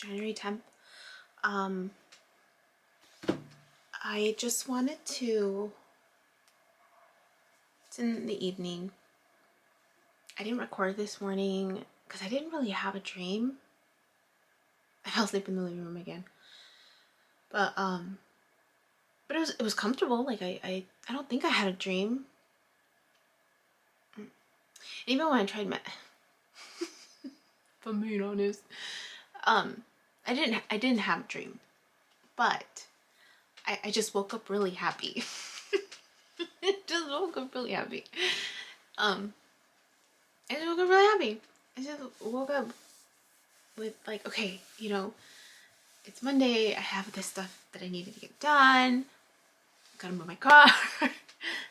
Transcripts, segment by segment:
January 10th. I just wanted to, it's in the evening. I didn't record this morning because I didn't really have a dream. I fell asleep in the living room again. But it was comfortable. Like I don't think I had a dream. Even when I tried if I'm being honest, I didn't have a dream, but I just woke up really happy. I just woke up really happy. I just woke up with like, okay, you know, it's Monday. I have this stuff that I needed to get done. Gotta move my car.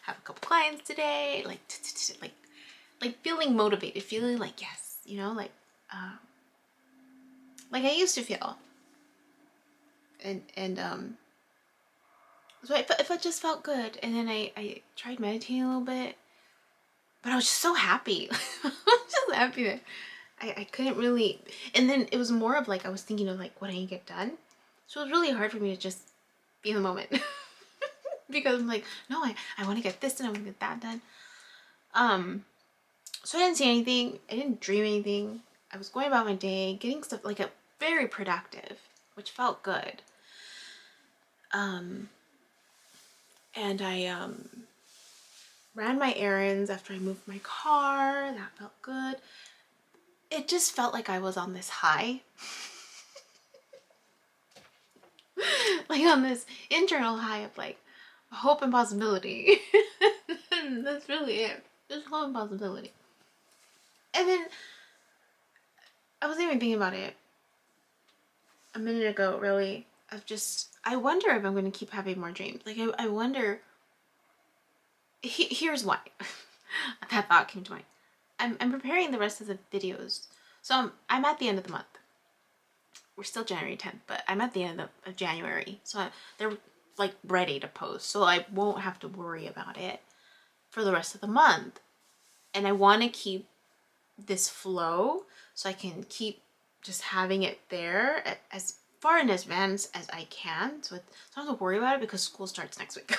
Have a couple clients today. Like feeling motivated, feeling like yes, you know, like I used to feel. And so it just felt good. And then I tried meditating a little bit, but I was just so happy. I was just happy that I couldn't really. And then it was more of like I was thinking of like what I need to get done. So it was really hard for me to just be in the moment. Because I'm like, no, I want to get this done, I want to get that done. So I didn't see anything, I didn't dream anything. I was going about my day, getting stuff, like, very productive, which felt good. And I ran my errands after I moved my car. That felt good. It just felt like I was on this high. Like on this internal high of like hope and possibility. That's really it. Just hope and possibility. And then I wasn't even thinking about it a minute ago, really. I wonder if I'm going to keep having more dreams. Like, I wonder. Here's why. That thought came to mind. I'm preparing the rest of the videos. So I'm at the end of the month. We're still January 10th, but I'm at the end of January. So they're like ready to post. So I won't have to worry about it for the rest of the month. And I want to keep this flow so I can keep just having it there as far in advance as I can. So I don't have to worry about it because school starts next week.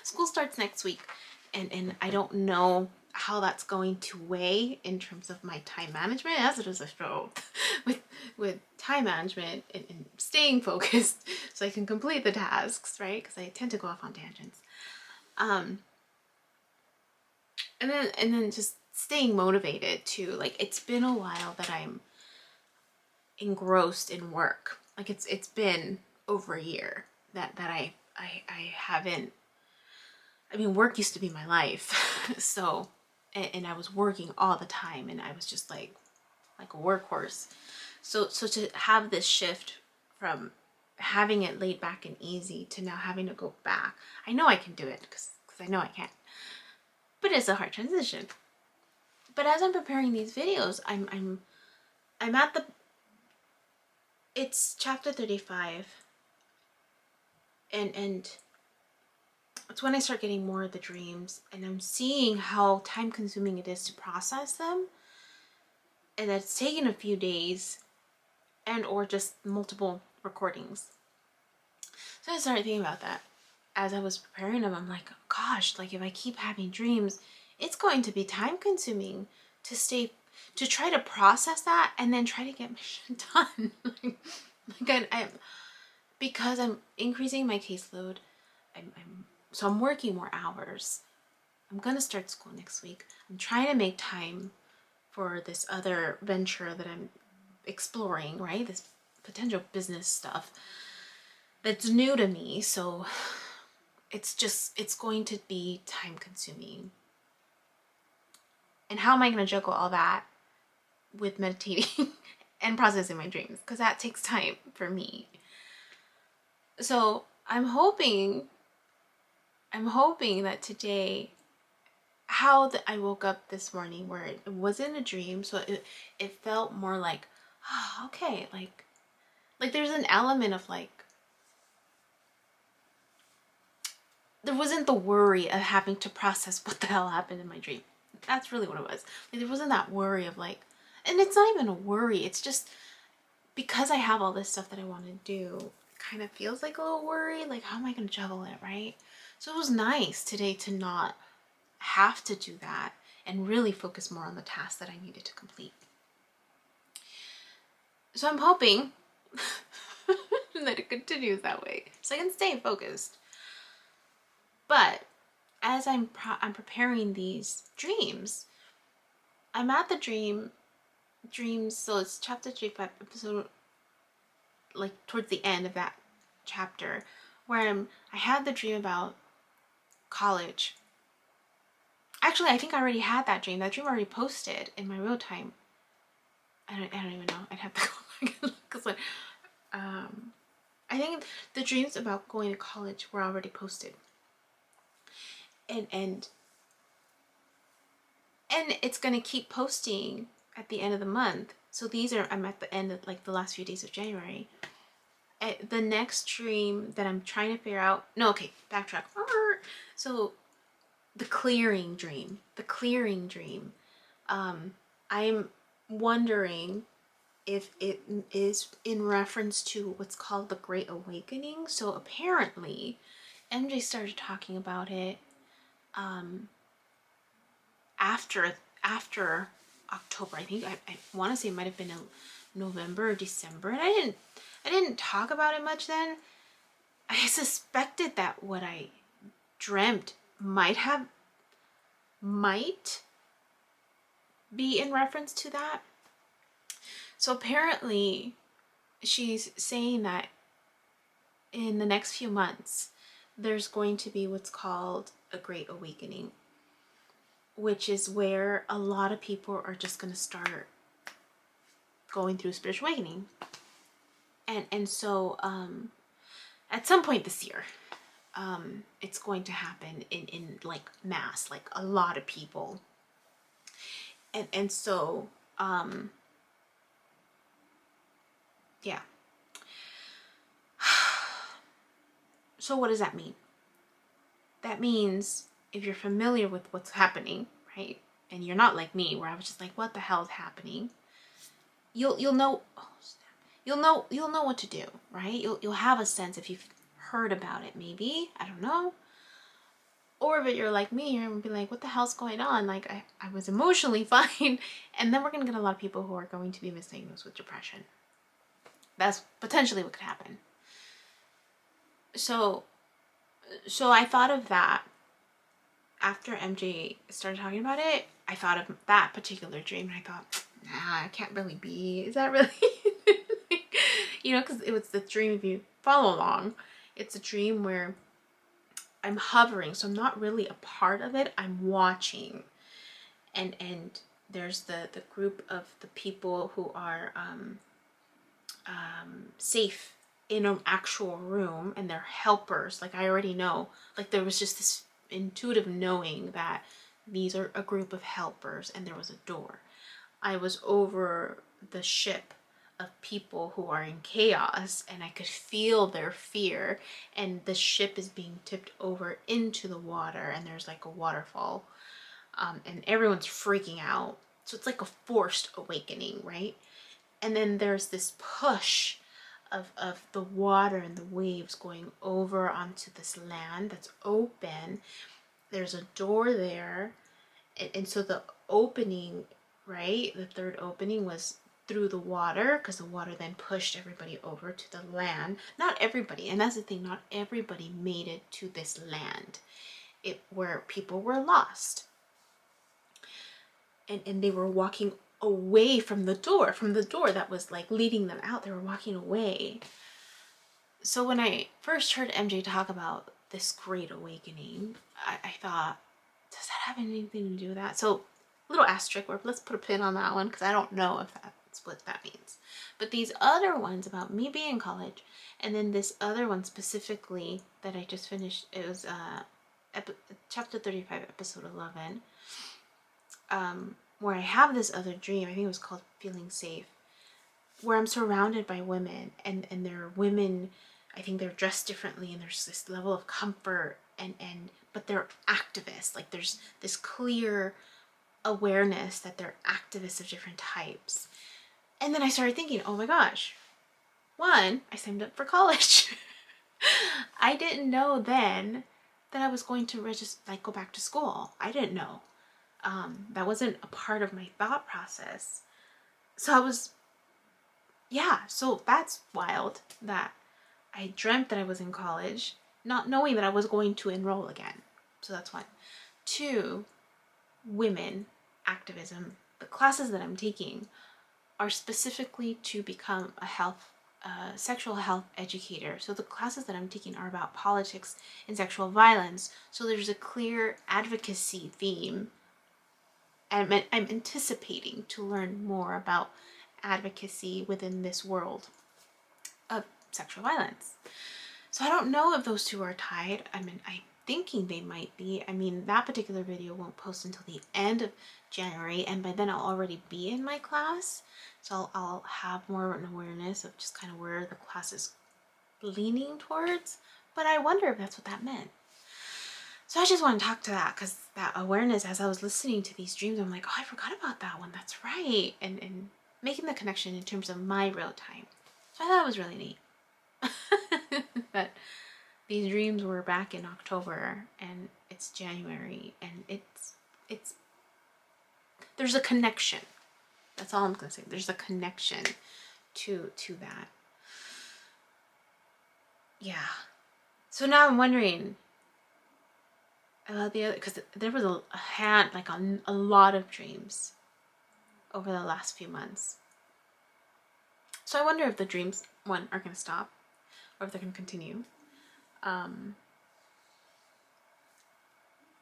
School starts next week. And I don't know how that's going to weigh in terms of my time management, as it is a struggle with time management and staying focused so I can complete the tasks, right? Because I tend to go off on tangents. And then just staying motivated too. Like, it's been a while that I'm engrossed in work. Like, it's been over a year that I haven't. I mean, work used to be my life. So, and I was working all the time, and I was just like a workhorse. So to have this shift from having it laid back and easy to now having to go back, I know I can do it because I know I can. But it's a hard transition. But as I'm preparing these videos, I'm at the. It's chapter 35, and it's when I start getting more of the dreams, and I'm seeing how time consuming it is to process them, and that it's taken a few days and or just multiple recordings. So I started thinking about that as I was preparing them. I'm like, gosh, like if I keep having dreams, it's going to be time consuming to try to process that and then try to get my shit done. Because I'm increasing my caseload, so I'm working more hours. I'm gonna start school next week. I'm trying to make time for this other venture that I'm exploring, right? This potential business stuff that's new to me. So it's going to be time consuming. And how am I going to juggle all that with meditating and processing my dreams? Because that takes time for me. So I'm hoping that today, I woke up this morning where it wasn't a dream, so it felt more like, oh, okay, like there's an element of like, there wasn't the worry of having to process what the hell happened in my dream. That's really what it was. Like, there wasn't that worry of like, and it's not even a worry, it's just because I have all this stuff that I want to do, it kind of feels like a little worry, like how am I going to juggle it, right? So it was nice today to not have to do that and really focus more on the tasks that I needed to complete. So I'm hoping that it continues that way so I can stay focused. But as I'm preparing these dreams, I'm at the dreams, so it's chapter 35 episode, like towards the end of that chapter, where I had the dream about college. Actually, I think I already had that dream. That dream already posted in my real time. I don't even know. I'd have to go back and look, because I think the dreams about going to college were already posted. And it's gonna keep posting at the end of the month. So these are, I'm at the end of like the last few days of January. The next dream that I'm trying to figure out, no, okay, backtrack. So the clearing dream, I'm wondering if it is in reference to what's called the Great Awakening. So apparently MJ started talking about it after October. I think I want to say it might have been in November or December, and I didn't talk about it much then. I suspected that what I dreamt might be in reference to that. So apparently she's saying that in the next few months there's going to be what's called a Great Awakening, which is where a lot of people are just going to start going through spiritual awakening. And so at some point this year, it's going to happen in like mass, like a lot of people. And so yeah. So what does that mean? That means if you're familiar with what's happening, right? And you're not like me, where I was just like, what the hell is happening? You'll know, you'll know what to do, right? You'll have a sense if you've heard about it, maybe, I don't know. Or if you're like me, you're gonna be like, what the hell's going on? Like I was emotionally fine. And then we're gonna get a lot of people who are going to be misdiagnosed with depression. That's potentially what could happen. So I thought of that after MJ started talking about it. I thought of that particular dream, and I thought, nah, it can't really be. Is that really? You know, because it was the dream, if you follow along, it's a dream where I'm hovering, so I'm not really a part of it. I'm watching, and there's the group of the people who are safe in an actual room, and they're helpers. Like I already know, like there was just this intuitive knowing that these are a group of helpers, and there was a door. I was over the ship of people who are in chaos, and I could feel their fear, and the ship is being tipped over into the water, and there's like a waterfall, and everyone's freaking out. So it's like a forced awakening, right? And then there's this push of the water and the waves going over onto this land that's open. There's a door there, and so the opening, right, the third opening was through the water, because the water then pushed everybody over to the land. Not everybody, and that's the thing, not everybody made it to this land, where people were lost, and they were walking away from the door that was like leading them out. They were walking away. So when I first heard MJ talk about this Great Awakening, I thought, does that have anything to do with that? So little asterisk, or let's put a pin on that one, because I don't know if that's what that means. But these other ones about me being in college, and then this other one specifically that I just finished, it was chapter 35, episode 11, where I have this other dream. I think it was called Feeling Safe, where I'm surrounded by women, and they're women, I think they're dressed differently, and there's this level of comfort, but they're activists. Like there's this clear awareness that they're activists of different types. And then I started thinking, oh my gosh, One, I signed up for college. I didn't know then that I was going to register, like go back to school. I didn't know. That wasn't a part of my thought process. So I was, yeah, so that's wild that I dreamt that I was in college, not knowing that I was going to enroll again. So that's one. Two, women activism. The classes that I'm taking are specifically to become a sexual health educator. So the classes that I'm taking are about politics and sexual violence. So there's a clear advocacy theme. And I'm anticipating to learn more about advocacy within this world of sexual violence. So I don't know if those two are tied. I mean, I'm thinking they might be. I mean, that particular video won't post until the end of January, and by then I'll already be in my class. So I'll have more an awareness of just kind of where the class is leaning towards. But I wonder if that's what that meant. So I just want to talk to that, because that awareness, as I was listening to these dreams, I'm like, oh, I forgot about that one. That's right. And making the connection in terms of my real time. So I thought it was really neat. That these dreams were back in October and it's January, and it's there's a connection. That's all I'm gonna say. There's a connection to that. Yeah. So now I'm wondering about the other, because there was a lot of dreams over the last few months. So I wonder if the dreams, one, are gonna stop, or if they're gonna continue.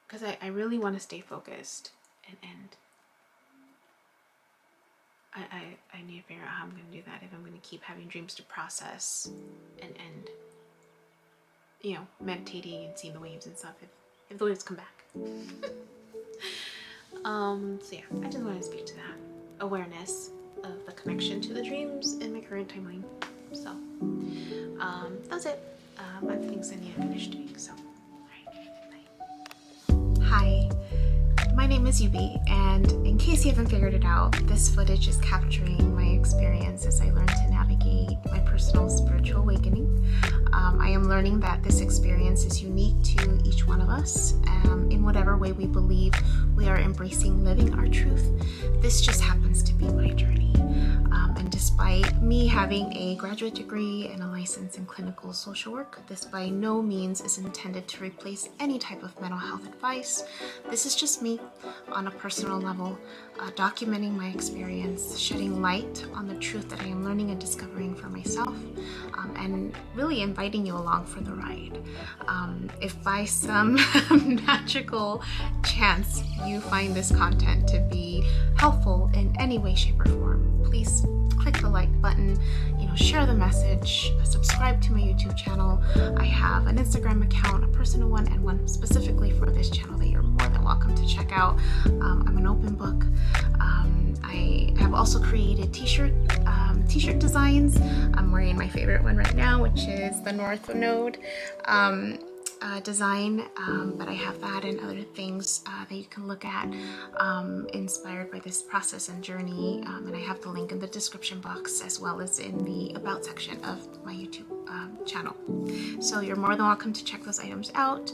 Because I really want to stay focused, and I need to figure out how I'm going to do that, if I'm going to keep having dreams to process and you know, meditating and seeing the waves and stuff, if the waves come back. So yeah, I just want to speak to that awareness of the connection to the dreams in my current timeline. So that's it. I have things I need to finish doing, so alright, bye. Hi, my name is Yubi, and in case you haven't figured it out, this footage is capturing my experience as I learn to navigate my personal spiritual awakening. I am learning that this experience is unique to each one of us, in whatever way we believe we are embracing living our truth. This just happens to be my journey. And despite me having a graduate degree and a license in clinical social work, this by no means is intended to replace any type of mental health advice. This is just me on a personal level, documenting my experience, shedding light on the truth that I am learning and discovering for myself, and really inviting you along for the ride. If by some magical chance you find this content to be helpful in any way, shape, or form, please click the like button, share the message, subscribe to my YouTube channel. I have an Instagram account, a personal one, and one specifically for this channel that you're more than welcome to check out. I'm an open book. I have also created t-shirt designs. I'm wearing my favorite one right now, which is the North Node design, but I have that and other things that you can look at inspired by this process and journey, and I have the link in the description box as well as in the about section of my YouTube channel. So you're more than welcome to check those items out.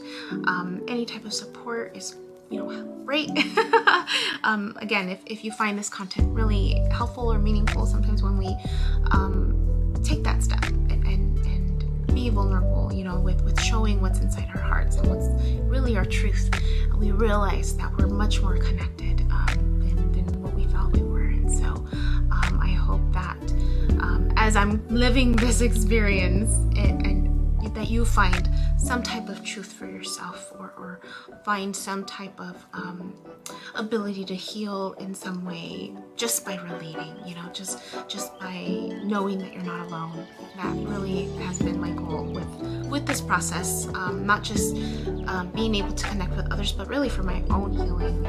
Any type of support is great. Again, if you find this content really helpful or meaningful, sometimes when we take that step and be vulnerable, with showing what's inside our hearts and what's really our truth, we realize that we're much more connected than what we thought we were. And so I hope that as I'm living this experience and that you find some type of truth for yourself, or find some type of ability to heal in some way just by relating, just by knowing that you're not alone. That really has been my goal with this process, not just being able to connect with others, but really for my own healing.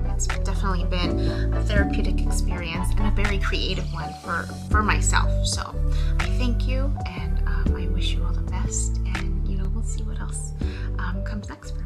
It's definitely been a therapeutic experience and a very creative one for myself. So I thank you, and I wish you all the best, and we'll see what else comes next for me.